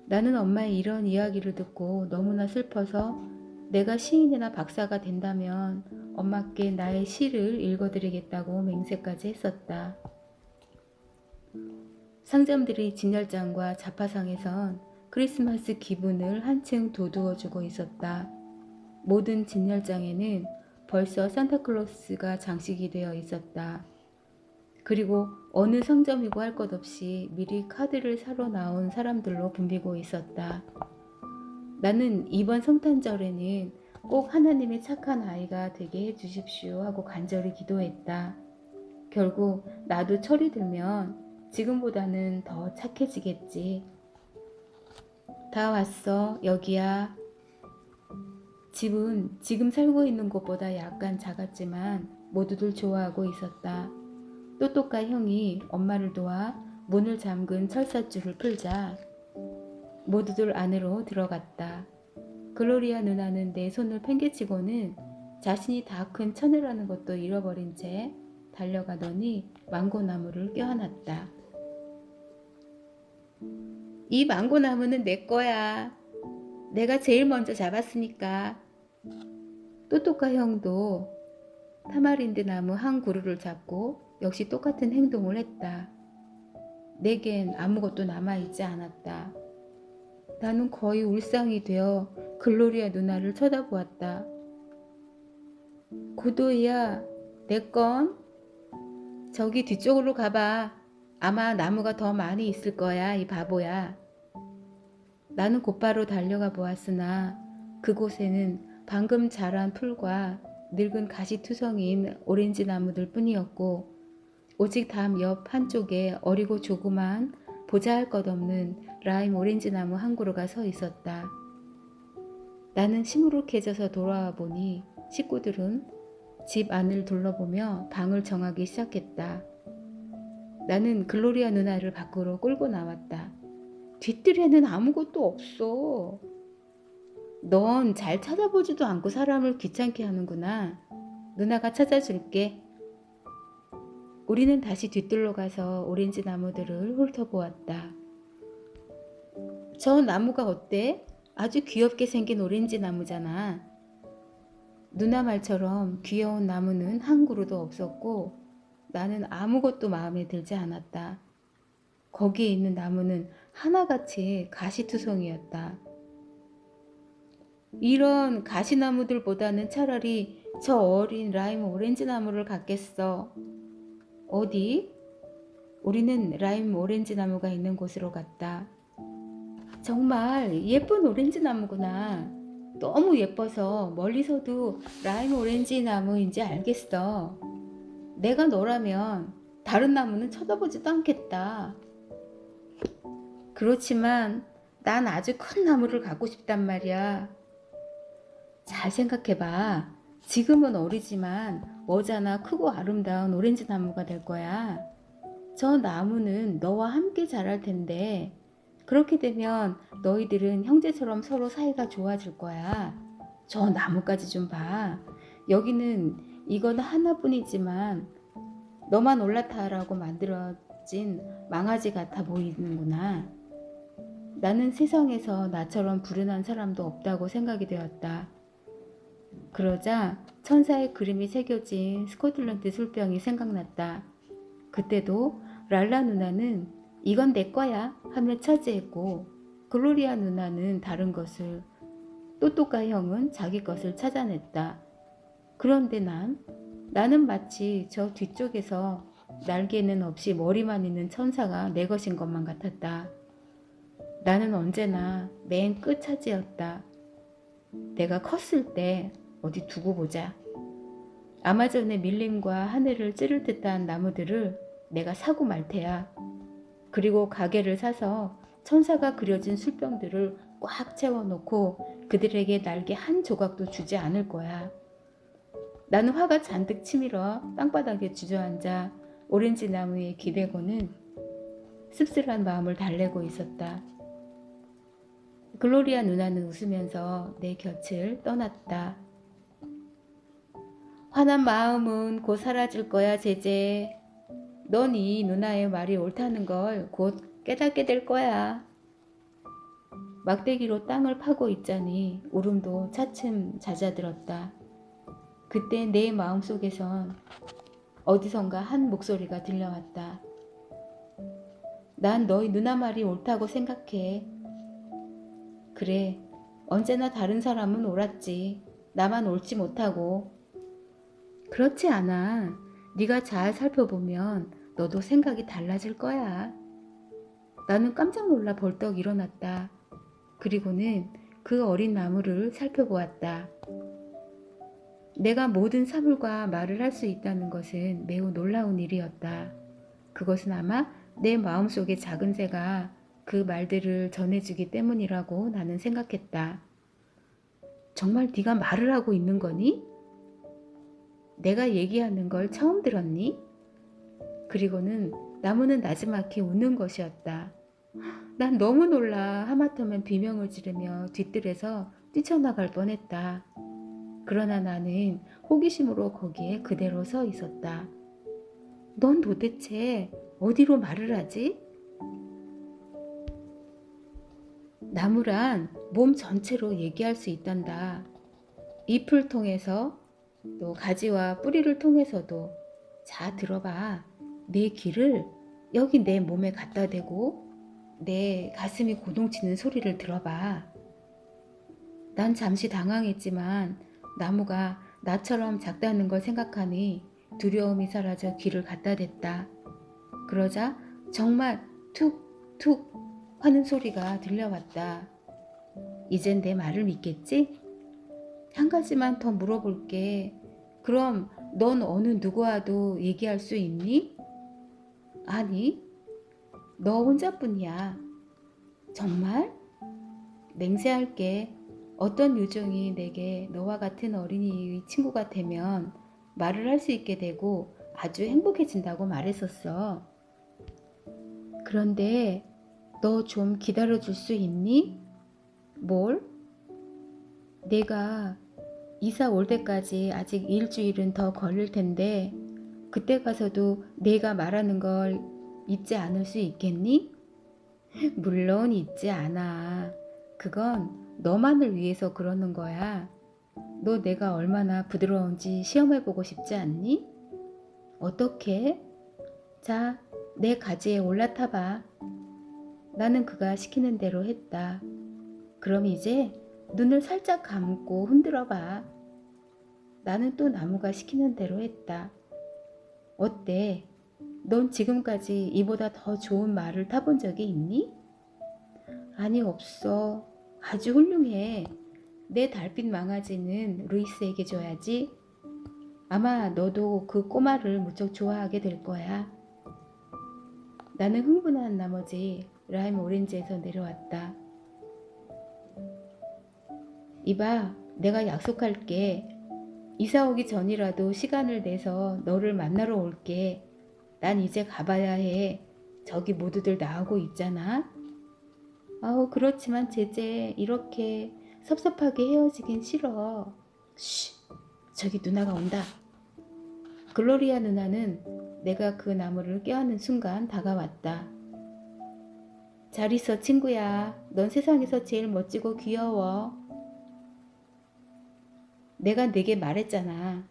나는 엄마의 이런 이야기를 듣고 너무나 슬퍼서 내가 시인이나 박사가 된다면 엄마께 나의 시를 읽어드리겠다고 맹세까지 했었다. 상점들이 진열장과 자파상에선 크리스마스 기분을 한층 돋우어주고 있었다. 모든 진열장에는 벌써 산타클로스가 장식이 되어 있었다. 그리고 어느 상점이고 할 것 없이 미리 카드를 사러 나온 사람들로 붐비고 있었다. 나는 이번 성탄절에는 꼭 하나님의 착한 아이가 되게 해주십시오 하고 간절히 기도했다. 결국 나도 철이 들면 지금보다는 더 착해지겠지. 다 왔어. 여기야. 집은 지금 살고 있는 곳보다 약간 작았지만 모두들 좋아하고 있었다. 또또까 형이 엄마를 도와 문을 잠근 철사줄을 풀자 모두들 안으로 들어갔다. 글로리아 누나는 내 손을 팽개치고는 자신이 다 큰 처녀라는 것도 잃어버린 채 달려가더니 망고나무를 껴안았다. 이 망고나무는 내 거야. 내가 제일 먼저 잡았으니까. 또또까 형도 타마린드 나무 한 그루를 잡고 역시 똑같은 행동을 했다. 내겐 아무것도 남아있지 않았다. 나는 거의 울상이 되어 글로리아 누나를 쳐다보았다. 고도이야, 내 건? 저기 뒤쪽으로 가봐. 아마 나무가 더 많이 있을 거야, 이 바보야. 나는 곧바로 달려가 보았으나 그곳에는 방금 자란 풀과 늙은 가시투성이인 오렌지 나무들 뿐이었고 오직 담 옆 한쪽에 어리고 조그만 보잘것없는 라임 오렌지 나무 한 그루가 서 있었다. 나는 시무룩해져서 돌아와 보니 식구들은 집 안을 둘러보며 방을 정하기 시작했다. 나는 글로리아 누나를 밖으로 끌고 나왔다. 뒷뜰에는 아무것도 없어. 넌 잘 찾아보지도 않고 사람을 귀찮게 하는구나. 누나가 찾아줄게. 우리는 다시 뒤뜰로 가서 오렌지 나무들을 훑어보았다. 저 나무가 어때? 아주 귀엽게 생긴 오렌지 나무잖아. 누나 말처럼 귀여운 나무는 한 그루도 없었고 나는 아무것도 마음에 들지 않았다. 거기에 있는 나무는 하나같이 가시투성이었다. 이런 가시나무들보다는 차라리 저 어린 라임 오렌지 나무를 갖겠어. 어디? 우리는 라임 오렌지 나무가 있는 곳으로 갔다. 정말 예쁜 오렌지 나무구나. 너무 예뻐서 멀리서도 라임 오렌지 나무인지 알겠어. 내가 너라면 다른 나무는 쳐다보지도 않겠다. 그렇지만 난 아주 큰 나무를 갖고 싶단 말이야. 잘 생각해봐. 지금은 어리지만 머자나 크고 아름다운 오렌지 나무가 될 거야. 저 나무는 너와 함께 자랄 텐데 그렇게 되면 너희들은 형제처럼 서로 사이가 좋아질 거야. 저 나무까지 좀 봐. 여기는 이건 하나뿐이지만 너만 올라타라고 만들어진 망아지 같아 보이는구나. 나는 세상에서 나처럼 불운한 사람도 없다고 생각이 되었다. 그러자 천사의 그림이 새겨진 스코틀랜드 술병이 생각났다. 그때도 랄라 누나는 이건 내 거야 하며 차지했고 글로리아 누나는 다른 것을, 또또까 형은 자기 것을 찾아냈다. 그런데 나는 마치 저 뒤쪽에서 날개는 없이 머리만 있는 천사가 내 것인 것만 같았다. 나는 언제나 맨 끝 차지였다. 내가 컸을 때 어디 두고 보자. 아마존의 밀림과 하늘을 찌를 듯한 나무들을 내가 사고 말 테야. 그리고 가게를 사서 천사가 그려진 술병들을 꽉 채워놓고 그들에게 날개 한 조각도 주지 않을 거야. 나는 화가 잔뜩 치밀어 땅바닥에 주저앉아 오렌지 나무에 기대고는 씁쓸한 마음을 달래고 있었다. 글로리아 누나는 웃으면서 내 곁을 떠났다. 화난 마음은 곧 사라질 거야, 제제. 넌 이 누나의 말이 옳다는 걸 곧 깨닫게 될 거야. 막대기로 땅을 파고 있자니 울음도 차츰 잦아들었다. 그때 내 마음속에선 어디선가 한 목소리가 들려왔다. 난 너희 누나 말이 옳다고 생각해. 그래, 언제나 다른 사람은 옳았지. 나만 옳지 못하고. 그렇지 않아. 네가 잘 살펴보면 너도 생각이 달라질 거야. 나는 깜짝 놀라 벌떡 일어났다. 그리고는 그 어린 나무를 살펴보았다. 내가 모든 사물과 말을 할 수 있다는 것은 매우 놀라운 일이었다. 그것은 아마 내 마음속의 작은 새가 그 말들을 전해주기 때문이라고 나는 생각했다. 정말 네가 말을 하고 있는 거니? 내가 얘기하는 걸 처음 들었니? 그리고는 나무는 나지막히 웃는 것이었다. 난 너무 놀라 하마터면 비명을 지르며 뒤뜰에서 뛰쳐나갈 뻔했다. 그러나 나는 호기심으로 거기에 그대로 서 있었다. 넌 도대체 어디로 말을 하지? 나무란 몸 전체로 얘기할 수 있단다. 잎을 통해서 또 가지와 뿌리를 통해서도. 자, 들어봐. 내 귀를 여기 내 몸에 갖다 대고 내 가슴이 고동치는 소리를 들어봐. 난 잠시 당황했지만 나무가 나처럼 작다는 걸 생각하니 두려움이 사라져 귀를 갖다 댔다. 그러자 정말 툭툭 하는 소리가 들려왔다. 이젠 내 말을 믿겠지? 한 가지만 더 물어볼게. 그럼 넌 어느 누구와도 얘기할 수 있니? 아니, 너 혼자뿐이야. 정말? 맹세할게. 어떤 요정이 내게 너와 같은 어린이의 친구가 되면 말을 할 수 있게 되고 아주 행복해진다고 말했었어. 그런데 너 좀 기다려줄 수 있니? 뭘? 내가 이사 올 때까지 아직 일주일은 더 걸릴 텐데 그때 가서도 내가 말하는 걸 잊지 않을 수 있겠니? 물론 잊지 않아. 그건 너만을 위해서 그러는 거야. 너 내가 얼마나 부드러운지 시험해보고 싶지 않니? 어떻게? 자, 내 가지에 올라타봐. 나는 그가 시키는 대로 했다. 그럼 이제 눈을 살짝 감고 흔들어봐. 나는 또 나무가 시키는 대로 했다. 어때? 넌 지금까지 이보다 더 좋은 말을 타본 적이 있니? 아니, 없어. 아주 훌륭해. 내 달빛 망아지는 루이스에게 줘야지. 아마 너도 그 꼬마를 무척 좋아하게 될 거야. 나는 흥분한 나머지 라임 오렌지에서 내려왔다. 이봐, 내가 약속할게. 이사 오기 전이라도 시간을 내서 너를 만나러 올게. 난 이제 가봐야 해. 저기 모두들 나오고 있잖아. 아우, 그렇지만 제제 이렇게 섭섭하게 헤어지긴 싫어. 쉬, 저기 누나가 온다. 글로리아 누나는 내가 그 나무를 껴안는 순간 다가왔다. 잘 있어, 친구야. 넌 세상에서 제일 멋지고 귀여워. 내가 내게 말했잖아.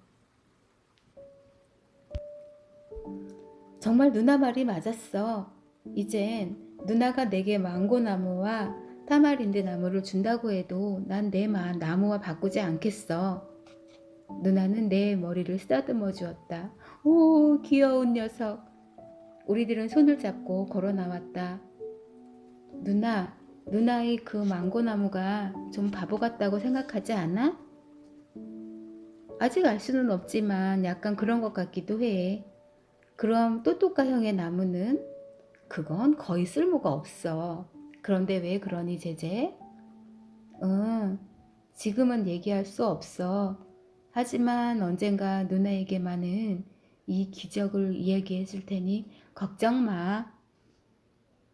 정말 누나 말이 맞았어. 이젠 누나가 내게 망고나무와 타마린드 나무를 준다고 해도 난 내 나무와 바꾸지 않겠어. 누나는 내 머리를 쓰다듬어 주었다. 오, 귀여운 녀석. 우리들은 손을 잡고 걸어 나왔다. 누나의 그 망고나무가 좀 바보 같다고 생각하지 않아? 아직 알 수는 없지만 약간 그런 것 같기도 해. 그럼 또또가형의 나무는? 그건 거의 쓸모가 없어. 그런데 왜 그러니, 제제? 응, 지금은 얘기할 수 없어. 하지만 언젠가 누나에게만은 이 기적을 이야기해 줄 테니 걱정 마.